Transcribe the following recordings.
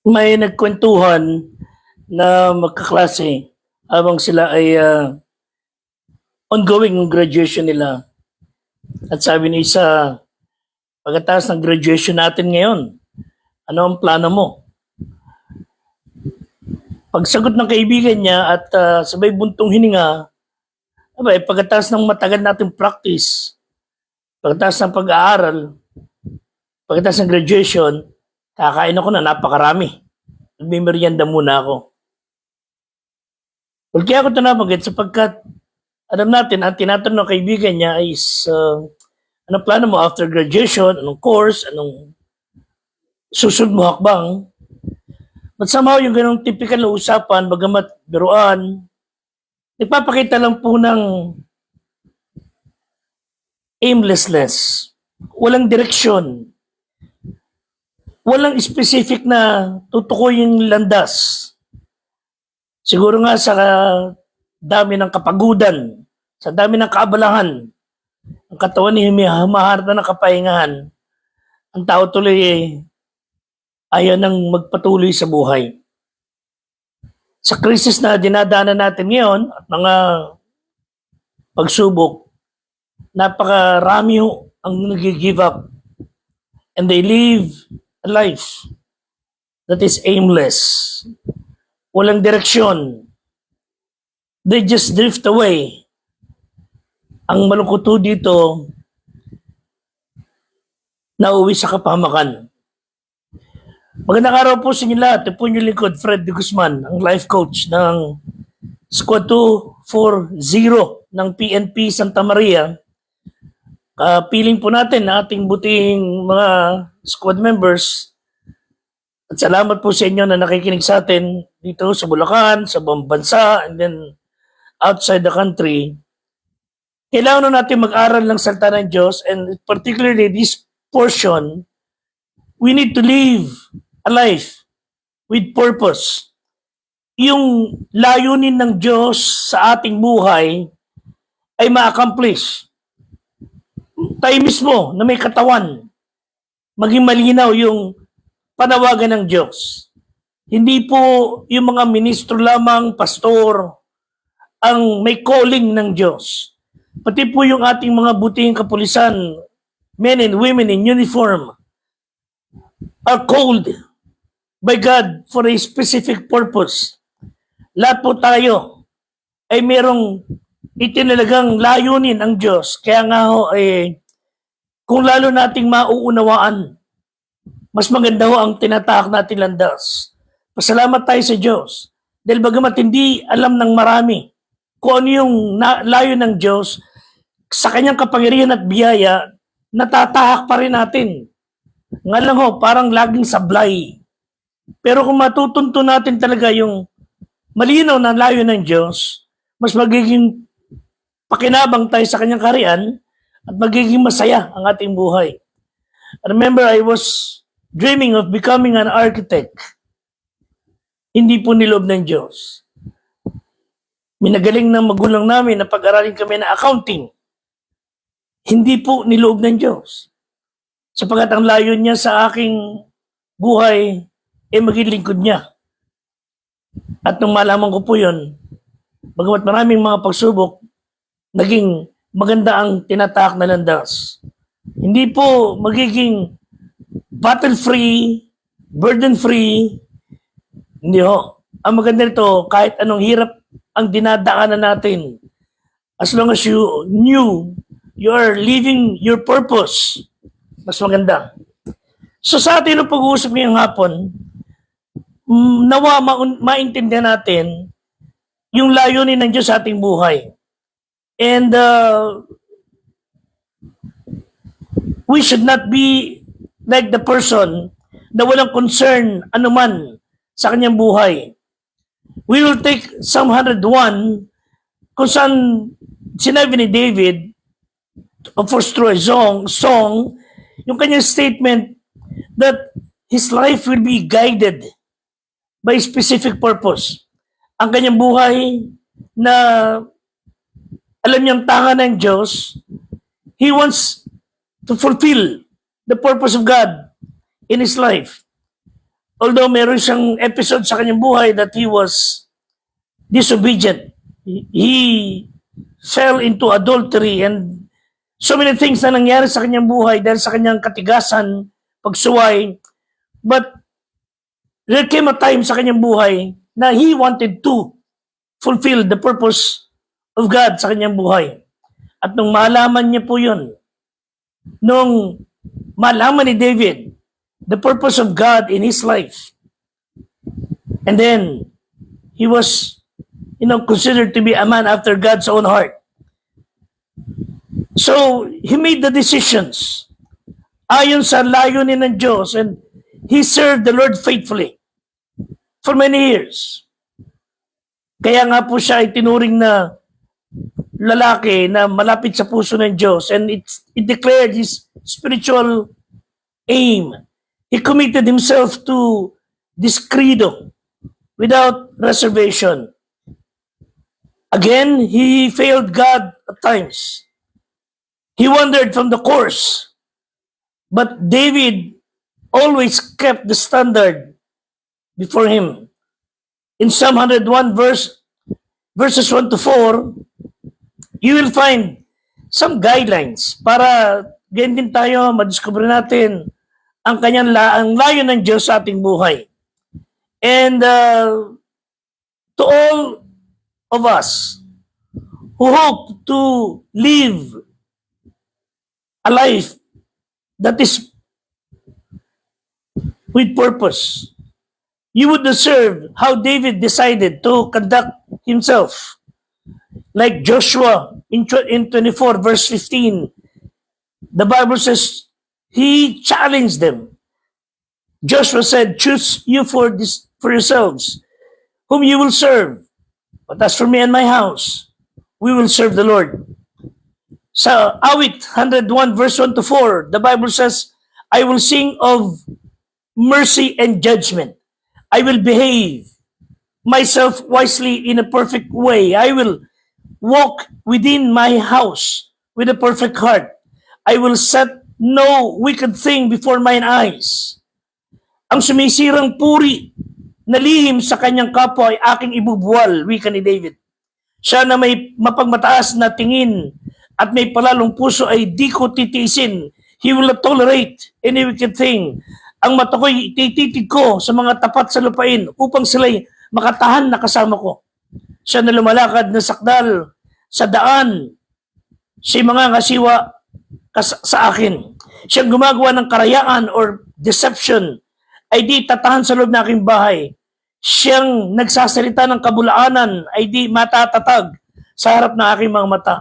May nagkwentuhan na magkaklase habang sila ay ongoing yung graduation nila. At sabi ni isa, pagkatapos ng graduation natin ngayon, ano ang plano mo? Pagsagot ng kaibigan niya at sabay buntong hininga, abay, pagkatapos ng matagal nating practice, pagkatapos ng pag-aaral, pagkatapos ng graduation, kakain ako na napakarami. Magmimerienda muna ako. Well, kaya ako ito nabanggit sapagkat alam natin, ang tinatanong ng kaibigan niya is, anong plano mo after graduation, anong course, anong susunod mo hakbang. But somehow yung ganong typical na usapan, bagamat biruan, nagpapakita lang po ng aimlessness. Walang direksyon. Walang specific na tutukoy yung landas. Siguro nga sa dami ng kapagudan, sa dami ng kaabalahan, ang katawan niya may humaharap na ng kapahingahan, ang tao tuloy ayaw nang magpatuloy sa buhay. Sa krisis na dinadaanan natin ngayon at mga pagsubok, napakarami ang nag-give up and they live a life that is aimless. Walang direksyon. They just drift away. Ang malungkot dito, nauwi sa kapahamakan. Magandang araw po sa inyo lahat. Ito po yung lingkod, Fred de Guzman, ang life coach ng Squad 240 ng PNP Santa Maria. Piling po natin na ating buting mga squad members. At salamat po sa inyo na nakikinig sa atin dito sa Bulacan, sa buong bansa, and then outside the country. Kailangan natin mag-aral ng salita ng Diyos, and particularly this portion, we need to live a life with purpose. Yung layunin ng Diyos sa ating buhay ay ma-accomplish. Tayo mismo na may katawan, maging malinaw yung panawagan ng Diyos. Hindi po yung mga ministro lamang, pastor, ang may calling ng Diyos. Pati po yung ating mga butihing kapulisan, men and women in uniform, are called by God for a specific purpose. Lahat po tayo ay merong itinalagang layunin ang Diyos. Kaya nga ho, kung lalo nating mauunawaan, mas maganda ho ang tinatahak natin landas. Pasalamat tayo sa Diyos. Dahil bagamat hindi alam ng marami kung ano yung layo ng Diyos, sa kanyang kapangyarihan at biyaya, natatahak pa rin natin. Nga lang ho, parang laging sablay. Pero kung matutunto natin talaga yung malinaw na layo ng Diyos, mas magiging pakinabang tayo sa kanyang kaharian at magiging masaya ang ating buhay. I remember I was dreaming of becoming an architect. Hindi po niloob ng Diyos. Minagaling ng magulang namin na pag-aralin kami na accounting. Hindi po niloob ng Diyos. Sapagat ang layo niya sa aking buhay ay maging lingkod niya. At nung malaman ko po yun, bagamat maraming mga pagsubok, naging maganda ang tinatahak na landas. Hindi po magiging battle-free, burden-free. Hindi ho. Ang maganda nito, kahit anong hirap ang dinadaanan natin, as long as you knew you are living your purpose, mas maganda. So sa atin ang pag-uusap ngayong hapon, nawa maintindihan natin yung layunin ng Diyos sa ating buhay. And we should not be like the person na walang concern anuman sa kanyang buhay. We will take Psalm 101 kung saan sinabi ni David, of course through a song, yung kanyang statement that his life will be guided by a specific purpose. Ang kanyang buhay na alam niyang tanga ng Diyos, he wants to fulfill the purpose of God in his life. although meron siyang episode sa kanyang buhay that he was disobedient. He fell into adultery and so many things na nangyari sa kanyang buhay dahil sa kanyang katigasan, pagsuway. But there came a time sa kanyang buhay na he wanted to fulfill the purpose of God sa kanyang buhay. At nung malaman niya po yun, nung malaman ni David the purpose of God in his life, and then he was, considered to be a man after God's own heart. So, he made the decisions ayon sa layunin ng Diyos, and he served the Lord faithfully for many years. Kaya nga po siya ay tinuring na lalaki na malapit sa puso ng Diyos, and it declared his spiritual aim. He committed himself to this credo without reservation. Again, he failed God at times. He wandered from the course. But David always kept the standard before him. In Psalm 101 verses 1 to 4, you will find some guidelines para ganyan din tayo madiscover natin ang ang layo ng Diyos sa ating buhay. And to all of us who hope to live a life that is with purpose, you would observe how David decided to conduct himself. Like Joshua in 24 verse 15, the Bible says he challenged them. Joshua said, "Choose you for yourselves whom you will serve. But as for me and my house, we will serve the Lord." Sa Awit 101 verse 1 to 4, the Bible says, "I will sing of mercy and judgment. I will behave myself wisely in a perfect way. I will walk within my house with a perfect heart. I will set no wicked thing before mine eyes." Ang sumisirang puri na lihim sa kanyang kapwa ay aking ibubuwal, wika ni David. Siya na may mapagmataas na tingin at may palalong puso ay di ko titiisin. He will not tolerate any wicked thing. Ang mata ko'y tititig ko sa mga tapat sa lupain upang sila'y makatahan na kasama ko. Siya na lumalakad na sakdal sa daan, si mga ngasiwa sa akin. Siyang gumagawa ng karayaan or deception ay di tatahan sa loob ng aking bahay. Siyang nagsasalita ng kabulaanan ay di matatatag sa harap ng aking mga mata.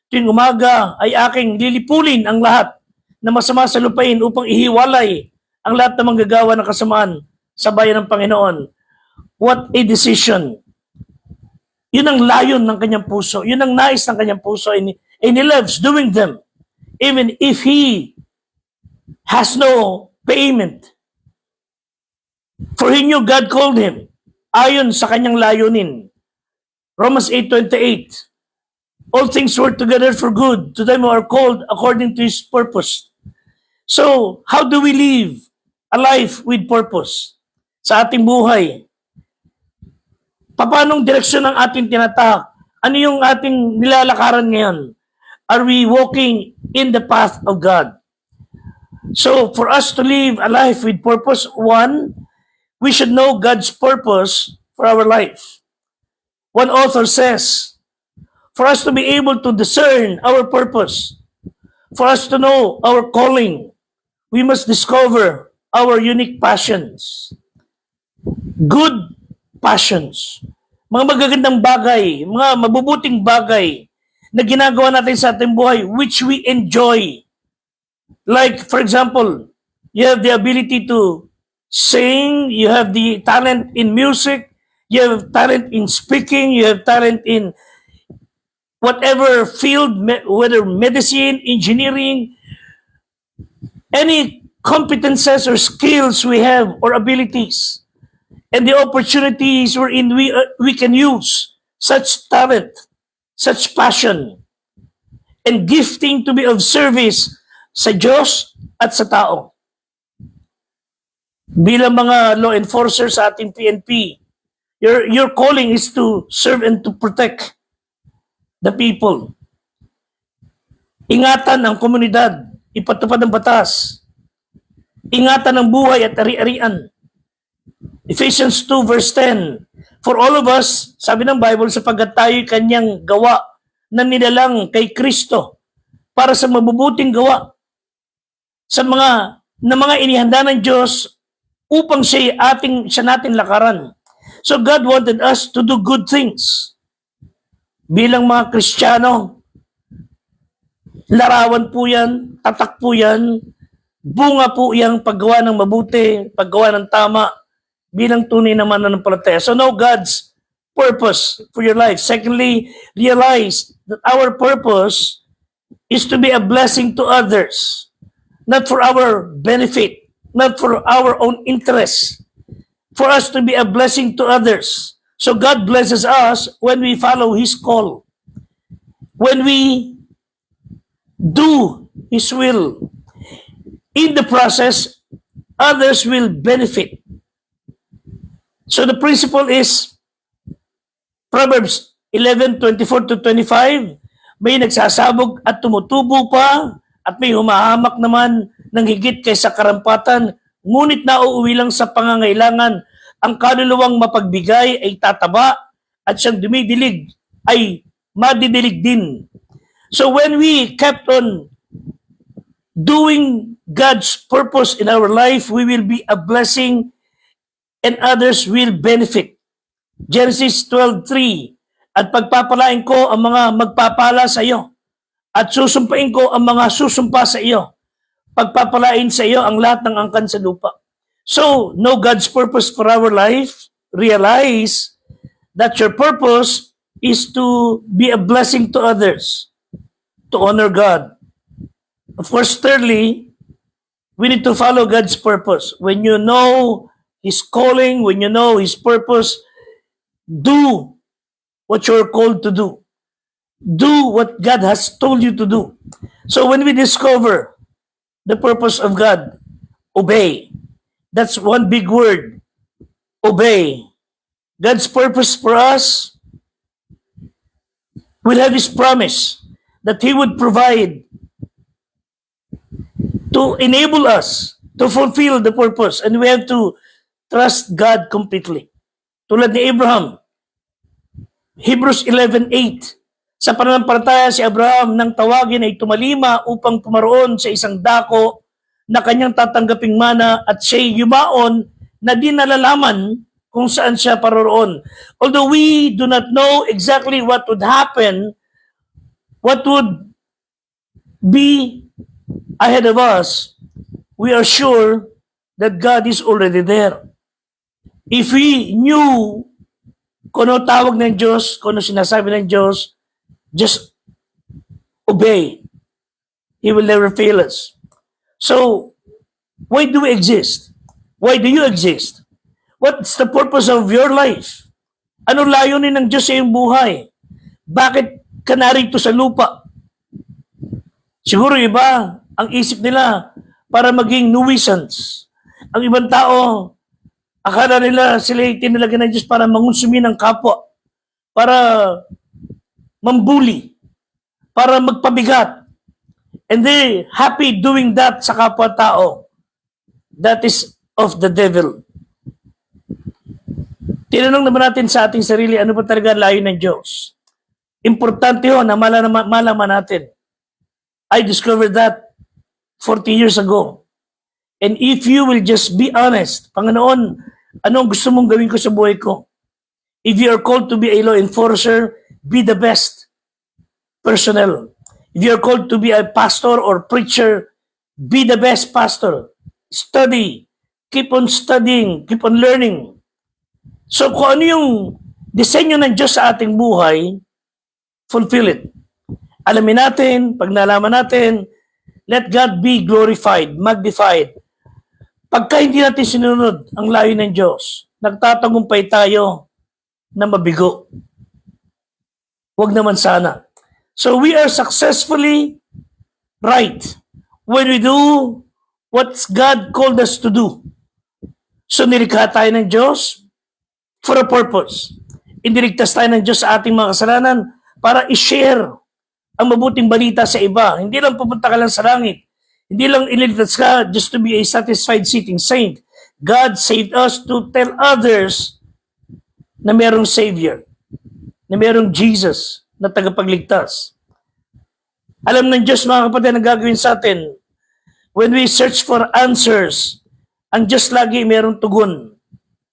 Tuwing umaga ay aking lilipulin ang lahat na masama sa lupain upang ihiwalay ang lahat ng manggagawa ng kasamaan sa bayan ng Panginoon. What a decision! Yun ang layon ng kanyang puso. Yun ang nais ng kanyang puso. And he loves doing them. Even if he has no payment. For he knew God called him ayon sa kanyang layunin. Romans 8:28. All things work together for good to them who are called according to his purpose. So, how do we live a life with purpose sa ating buhay? Paanong direksyon ang ating tinatahak? Ano yung ating nilalakaran ngayon? Are we walking in the path of God? So, for us to live a life with purpose, one, we should know God's purpose for our life. One author says, for us to be able to discern our purpose, for us to know our calling, we must discover our unique passions. Good passions. Mga magagandang bagay, mga mabubuting bagay na ginagawa natin sa ating buhay which we enjoy. Like, for example, you have the ability to sing, you have the talent in music, you have talent in speaking, you have talent in whatever field, whether medicine, engineering, any competences or skills we have or abilities, and the opportunities wherein we can use such talent, such passion, and gifting to be of service sa Diyos at sa tao. Bilang mga law enforcers sa ating PNP, your calling is to serve and to protect the people. Ingatan ang komunidad, ipatupad ang batas, ingatan ang buhay at ari-arian. Ephesians 2 verse 10, for all of us, sabi ng Bible, sapagkat tayo'y kanyang gawa na nilalang kay Kristo para sa mabubuting gawa sa mga inihanda ng Diyos upang siya natin lakaran. So God wanted us to do good things. Bilang mga Kristiyano, larawan po yan, tatak po yan, bunga po yang paggawa ng mabuti, paggawa ng tama, bilang tunay na mananampalataya. So know God's purpose for your life. Secondly, realize that our purpose is to be a blessing to others, not for our benefit, not for our own interest, for us to be a blessing to others. So God blesses us when we follow His call, when we do His will. In the process, others will benefit. So the principle is Proverbs 11:24 to 25, may nagsasabog at tumutubo pa at may humahamak naman ng higit kaysa karampatan, ngunit nauuwi lang sa pangangailangan. Ang kaluluwang mapagbigay ay tataba at siyang dumidilig ay madidilig din. So when we kept on doing God's purpose in our life, we will be a blessing and others will benefit. Genesis 12:3, at pagpapalain ko ang mga magpapala sa iyo at susumpain ko ang mga susumpa sa iyo. Pagpapalain sa iyo ang lahat ng angkan sa lupa. So, know God's purpose for our life. Realize that your purpose is to be a blessing to others, to honor God. Of course, thirdly, we need to follow God's purpose. When you know His calling, when you know His purpose, do what you're called to do. Do what God has told you to do. So when we discover the purpose of God, obey. That's one big word. Obey. God's purpose for us will have His promise that He would provide to enable us to fulfill the purpose. And we have to trust God completely. Tulad ni Abraham, Hebrews 11:8, sa pananampalataya si Abraham nang tawagin ay tumalima upang pumaroon sa isang dako na kanyang tatanggaping mana at siya'y yumaon na di nalalaman kung saan siya paroroon. Although we do not know exactly what would happen, what would be ahead of us, we are sure that God is already there. If we knew kung ano tawag ng Diyos, kung ano sinasabi ng Diyos, just obey. He will never fail us. So, why do we exist? Why do you exist? What's the purpose of your life? Ano layunin ng Diyos sa iyong buhay? Bakit ka narito sa lupa? Siguro iba, ang isip nila para maging nuisance. Ang ibang tao, akala nila sila tinalaga ng Diyos para mangonsumi ng kapwa, para mambuli, para magpabigat. And they happy doing that sa kapwa-tao. That is of the devil. Tinanong naman natin sa ating sarili, ano ba talaga layo ng Diyos? Importante yun na malaman natin. I discovered that 40 years ago. And if you will just be honest, Panginoon, anong gusto mong gawin ko sa buhay ko? If you are called to be a law enforcer, be the best personnel. If you are called to be a pastor or preacher, be the best pastor. Study. Keep on studying. Keep on learning. So kung ano yung disenyo ng Diyos sa ating buhay, fulfill it. Alamin natin, pag nalaman natin, let God be glorified, magnified. Pagka hindi natin sinunod ang layo ng Diyos, nagtatagumpay tayo na mabigo. Huwag naman sana. So we are successfully right when we do what God called us to do. So nilikha tayo ng Diyos for a purpose. Iniligtas tayo ng Diyos sa ating mga kasalanan para i-share ang mabuting balita sa iba. Hindi lang pupunta ka lang sa langit. Hindi lang iniligtas ka just to be a satisfied sitting saint. God saved us to tell others na merong Savior, na merong Jesus na tagapagligtas. Alam ng Diyos, mga kapatid, na gagawin sa atin. When we search for answers, ang Diyos lagi merong tugon.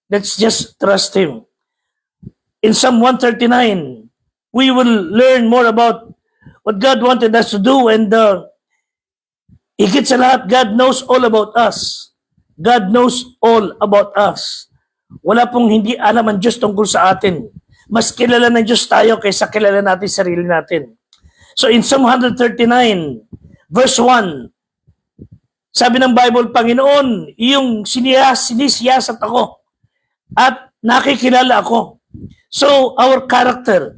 Let's just trust Him. In Psalm 139, we will learn more about what God wanted us to do, and higit sa lahat, God knows all about us. God knows all about us. Wala pong hindi alam ang Diyos tungkol sa atin. Mas kilala ng Diyos tayo kaysa kilala natin sarili natin. So in Psalm 139, verse 1, sabi ng Bible, Panginoon, iyong sinisiyasat ako at nakikilala ako. So our character,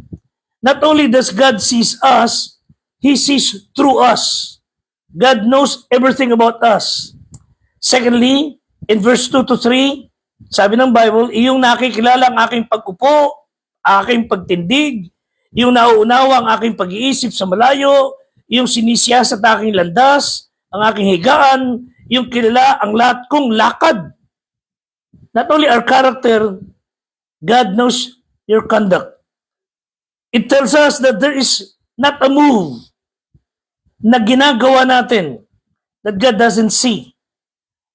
not only does God sees us, He sees through us. God knows everything about us. Secondly, in verse 2 to 3, sabi ng Bible, iyong nakikilala ang aking pag-upo, aking pagtindig, yung nauunawa ang aking pag-iisip sa malayo, yung sinisiyasat sa aking landas, ang aking higaan, yung kilala ang lahat kong lakad. Not only our character, God knows your conduct. It tells us that there is not a move na ginagawa natin that God doesn't see.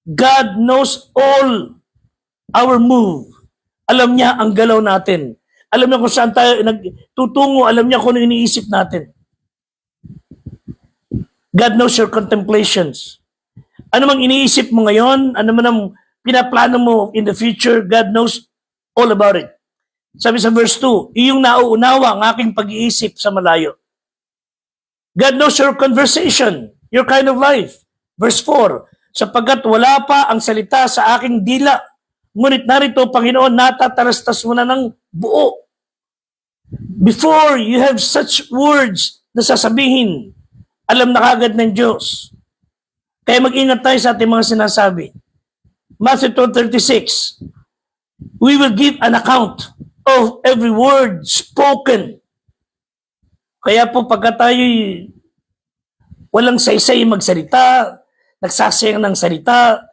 God knows all our move. Alam niya ang galaw natin. Alam niya kung saan tayo nagtutungo. Alam niya kung ano iniisip natin. God knows your contemplations. Ano mang iniisip mo ngayon, ano man ang pinaplano mo in the future, God knows all about it. Sabi sa verse 2, iyong nauunawa ang aking pag-iisip sa malayo. God knows your conversation, your kind of life. Verse 4, sapagkat wala pa ang salita sa aking dila, ngunit narito, Panginoon, natatalastas mo na ng buo. Before you have such words na sasabihin, alam na kagad ng Diyos. Kaya mag-ingat tayo sa ating mga sinasabi. Matthew 12:36, we will give an account of every word spoken. Kaya po pagka tayo walang saysay magsalita, nagsasayang ng salita,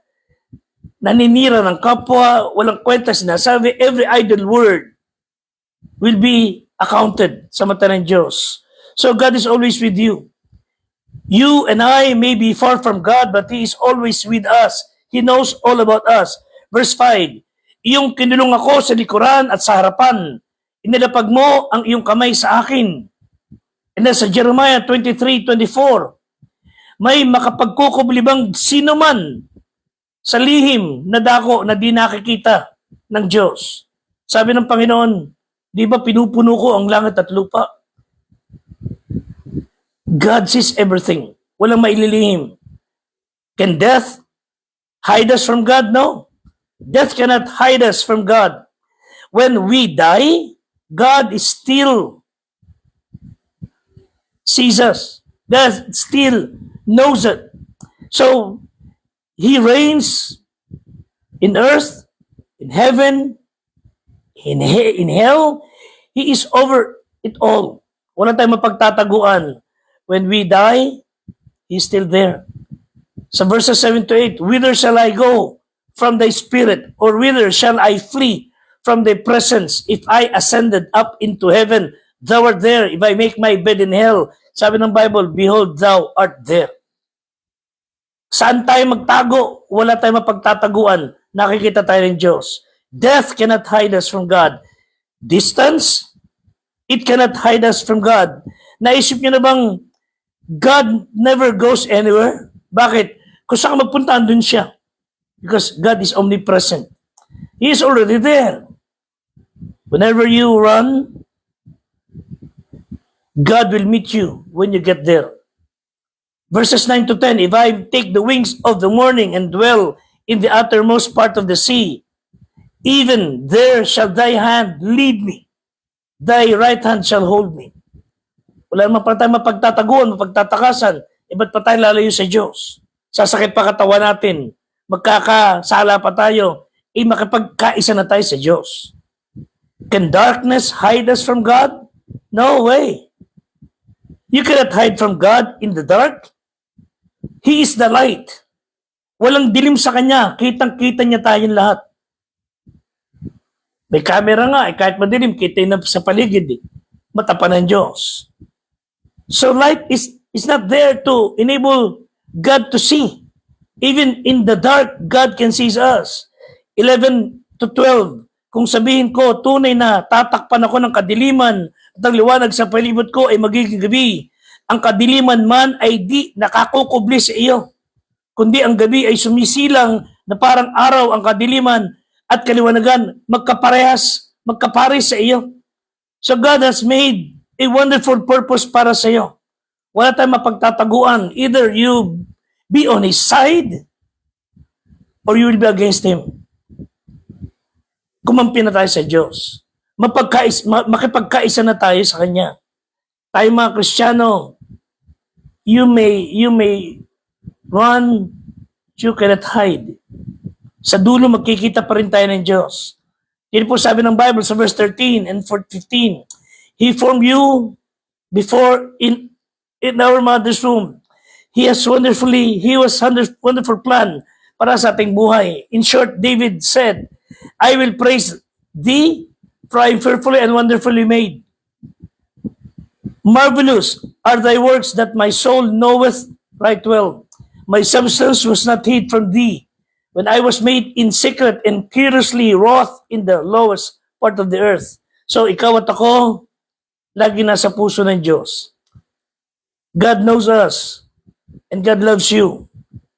naninira ng kapwa, walang kwenta sinasabi, every idle word will be accounted sa mata ng Diyos. So God is always with you. You and I may be far from God, but He is always with us. He knows all about us. Verse 5, iyong kinulong ako sa likuran at sa harapan. Inilapag mo ang iyong kamay sa akin. And then sa Jeremiah 23:24, may makapagkukublibang sino man sa lihim na dako na di nakikita ng Diyos. Sabi ng Panginoon, di ba pinupuno ko ang langit at lupa? God sees everything. Walang maililihim. Can death hide us from God? No. Death cannot hide us from God. When we die, God is still sees us. God still knows it. So, He reigns in earth, in heaven, in hell. He is over it all. Wala tayong mapagtataguan. When we die, He's still there. Sa verses 7 to 8, whither shall I go from thy spirit, or whither shall I flee from thy presence? If I ascended up into heaven, thou art there. If I make my bed in hell, sabi ng Bible, behold, thou art there. Saan tayo magtago? Wala tayong mapagtataguan. Nakikita tayo ng Diyos. Death cannot hide us from God. Distance, it cannot hide us from God. Naisip niyo na bang God never goes anywhere? Bakit? Kung saan magpunta, andun siya. Because God is omnipresent. He is already there. Whenever you run, God will meet you when you get there. Verses 9 to 10, if I take the wings of the morning and dwell in the uttermost part of the sea, even there shall thy hand lead me, thy right hand shall hold me. Wala naman pa tayo mapagtataguan, mapagtatakasan, ba't pa tayo lalayo sa Diyos? Sasakit pa katawan natin, magkakasala pa tayo, makipagkaisa na tayo sa Diyos. Can darkness hide us from God? No way. You cannot hide from God in the dark. He is the light. Walang dilim sa Kanya. Kitang-kita niya tayong lahat. May camera nga, kahit madilim, kita na sa paligid. Mata pa ng Diyos. So light is not there to enable God to see. Even in the dark, God can see us. 11 to 12. Kung sabihin ko, tunay na tatakpan ako ng kadiliman at ang liwanag sa palibot ko ay magiging gabi. Ang kadiliman man ay di nakakukubli sa iyo. Kundi ang gabi ay sumisilang na parang araw ang kadiliman at kaliwanagan magkapares sa iyo. So God has made a wonderful purpose para sa iyo. Wala tayong mapagtataguan. Either you be on His side or you will be against Him. Kumampi na tayo sa Diyos. Makipagkaisa na tayo sa Kanya. Tayo mga Kristiyano, you may run, you cannot hide. Sa dulo, magkikita pa rin tayo ng Diyos. Yan po sabi ng Bible sa verse 13 and 15. He formed you before in our mother's womb. He was wonderful plan para sa ating buhay. In short, David said, I will praise thee, for I am fearfully and wonderfully made. Marvelous are thy works that my soul knoweth right well. My substance was not hid from thee, when I was made in secret and curiously wrought in the lowest part of the earth. So ikaw at ako, lagi nasa puso ng Diyos. God knows us, and God loves you.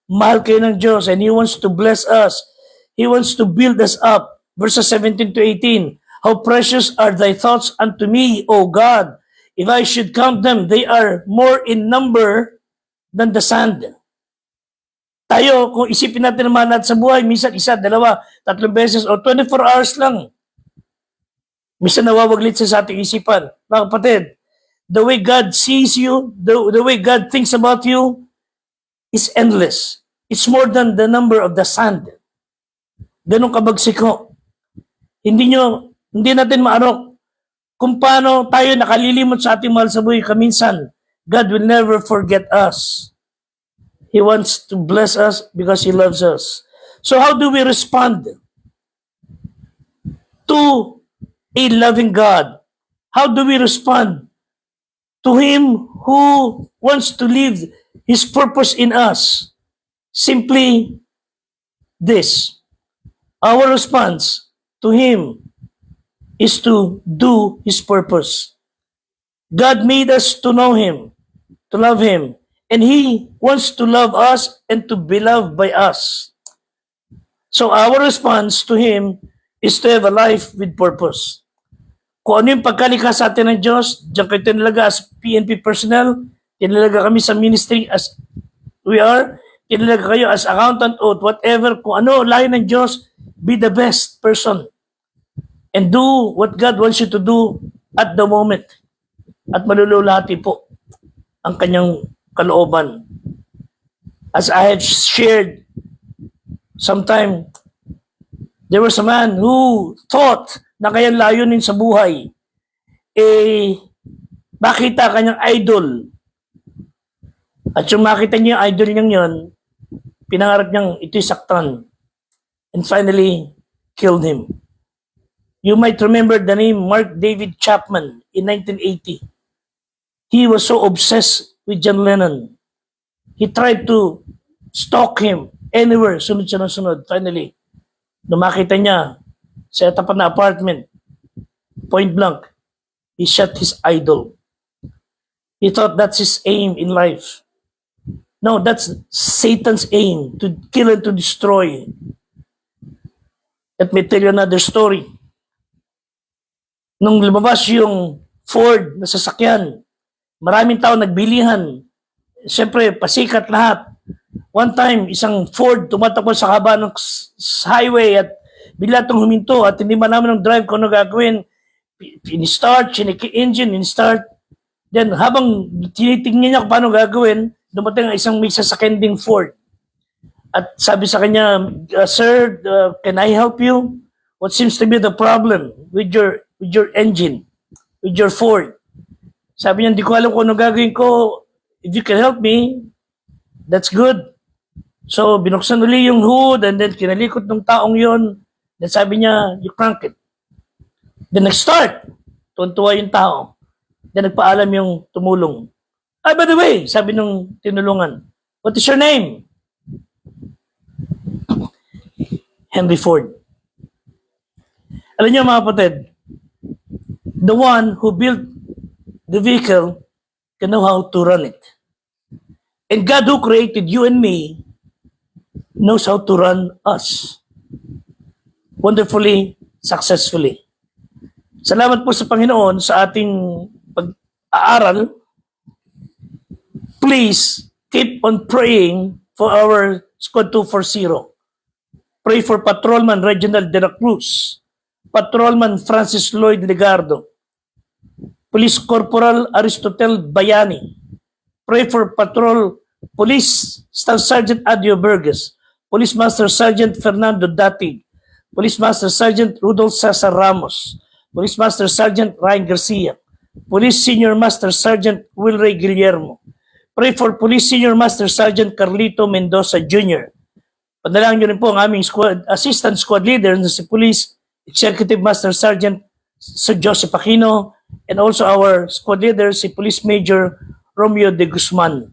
Mahal kayo ng Diyos, and He wants to bless us. He wants to build us up. Verses 17 to 18. How precious are thy thoughts unto me, O God. If I should count them, they are more in number than the sand. Tayo, kung isipin natin naman natin sa buhay, minsan isa, dalawa, 3 beses, o 24 hours lang. Minsan nawawaglit sa ating isipan. Mga kapatid, the way God sees you, the way God thinks about you, is endless. It's more than the number of the sand. Ganun kabagsiko. Hindi natin maarok kung paano tayo nakalilimot sa ating mahal sa buhay. Kaminsan, God will never forget us. He wants to bless us because He loves us. So how do we respond to a loving God? How do we respond to Him who wants to live His purpose in us? Simply this. Our response to Him is to do His purpose. God made us to know Him, to love Him, and He wants to love us and to be loved by us. So our response to Him is to have a life with purpose. Kung ano yung pagkalikha sa atin ng Diyos, diyan kayo tinalaga as PNP personnel, tinalaga kami sa ministry as we are, tinalaga kayo as accountant or whatever, kung ano layo ng Diyos, be the best person and do what God wants you to do at the moment. At malululati po ang kanyang kalooban. As I have shared sometime, there was a man who thought na kayang layunin sa buhay, makita kanyang idol. At yung makita niya yung idol niyang yun, pinangarap niyang ito'y saktan. And finally, killed him. You might remember the name Mark David Chapman in 1980. He was so obsessed with John Lennon. He tried to stalk him anywhere, sunod siya ng sunod. Finally, nung makita niya sa tapat na apartment, point blank, he shot his idol. He thought that's his aim in life. No, that's Satan's aim, to kill and to destroy. Let me tell you another story. Nung lumabas yung Ford na sasakyan, maraming tao nagbilihan. Siyempre, pasikat lahat. One time, isang Ford tumatakbo sa haba ng highway at bigla itong huminto at hindi malaman ng drive kung ano gagawin. In-start, engine, in-start. Then, habang tinitingnan niya kung paano gagawin, dumating ang isang may sasakyan ding Ford. At sabi sa kanya, Sir, can I help you? What seems to be the problem with your engine, with your Ford? Sabi niya, hindi ko alam kung ano gagawin ko. If you can help me, that's good. So, binuksan uli yung hood and then kinalikot ng taong yon. Then sabi niya, you crank it. Then nag-start. Tuntua yung tao. Then nagpaalam yung tumulong. Ah, by the way, sabi nung tinulungan, what is your name? Henry Ford. Alam niyo mga kapatid, the one who built the vehicle can know how to run it. And God who created you and me knows how to run us. Wonderfully, successfully. Salamat po sa Panginoon sa ating pag-aaral. Please keep on praying for our Squad 240. Pray for Patrolman Reginald de la Cruz, Patrolman Francis Lloyd Legardo, Police Corporal Aristotel Bayani. Pray for Police Staff Sergeant Adio Burgess, Police Master Sergeant Fernando Datig, Police Master Sergeant Rudolph Cesar Ramos, Police Master Sergeant Ryan Garcia, Police Senior Master Sergeant Wilray Guillermo. Pray for Police Senior Master Sergeant Carlito Mendoza Jr. Padalangin niyo rin po ang aming Assistant Squad Leader na si Police Executive Master Sergeant Sir Joseph Aquino, and also our Squad Leader si Police Major Romeo de Guzman.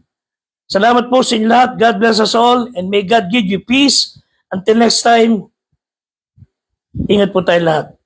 Salamat po sa inyo lahat. God bless us all and may God give you peace. Until next time, ingat po tayo lahat.